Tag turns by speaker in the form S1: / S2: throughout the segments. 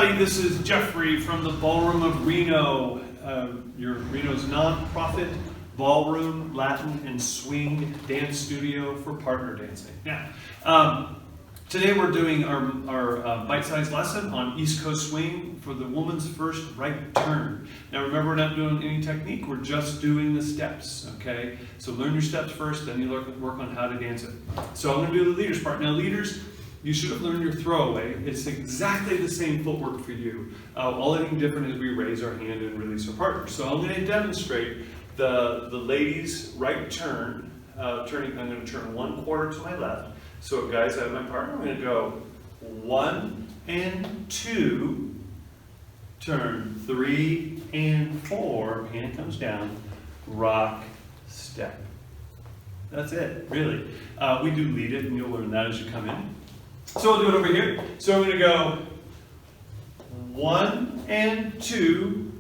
S1: everybody, this is Jeffrey from the Ballroom of Reno, Reno's non-profit Ballroom Latin and Swing Dance Studio for partner dancing. Now, today we're doing our bite-sized lesson on East Coast Swing for the woman's first right turn. Now remember, we're not doing any technique, we're just doing the steps, okay? So learn your steps first, then you work on how to dance it. So I'm going to do the leaders part. Now leaders, you should have learned your throwaway. It's exactly the same footwork for you. All anything different is we raise our hand and release our partner. So I'm going to demonstrate the lady's right turn. I'm going to turn 1/4 to my left. So guys, I have my partner. I'm going to go 1 and 2, turn 3 and 4, hand comes down, rock, step. That's it, really. We do lead it, and you'll learn that as you come in. So we'll do it over here. So I'm going to go 1 and 2,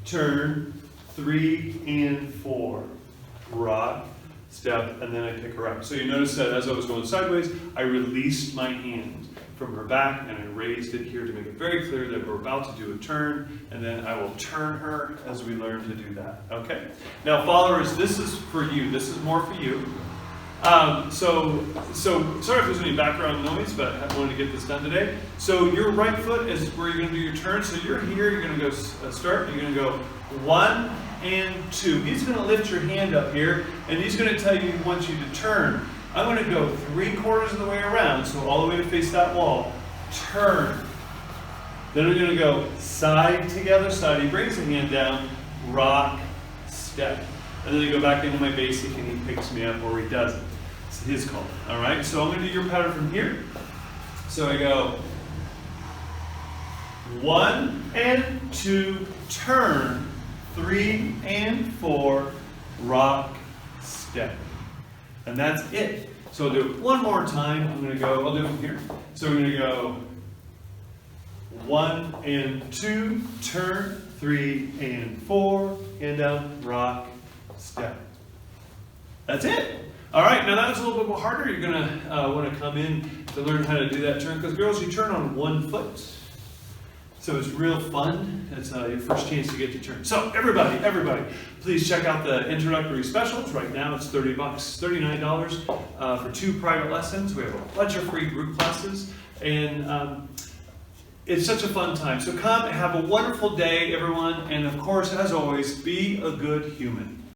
S1: turn 3 and 4, rock, step, and then I pick her up. So you notice that as I was going sideways, I released my hand from her back and I raised it here to make it very clear that we're about to do a turn, and then I will turn her as we learn to do that. Okay? Now followers, this is for you. This is more for you. So sorry if there's any background noise, but I wanted to get this done today. So your right foot is where you're going to do your turn. So you're here, you're going to go start, you're going to go 1 and 2. He's going to lift your hand up here, and he's going to tell you he wants you to turn. I'm going to go 3/4 of the way around, so all the way to face that wall, turn. Then we're going to go side together, side. He brings the hand down, rock, step. And then I go back into my basic and he picks me up, or he doesn't. It's his call. All right, so I'm going to do your pattern from here. So I go 1 and 2, turn, 3 and 4, rock, step. And that's it. So I'll do it one more time. I'll do it from here. So we're going to go 1 and 2, turn, 3 and 4, hand down, rock, step. That's it. All right, now that was a little bit more harder. You're going to want to come in to learn how to do that turn, because girls, you turn on 1 foot. So it's real fun. It's your first chance to get to turn. So everybody, please check out the introductory specials. Right now it's $30, $39 for 2 private lessons. We have a bunch of free group classes, and it's such a fun time. So come and have a wonderful day, everyone. And of course, as always, be a good human.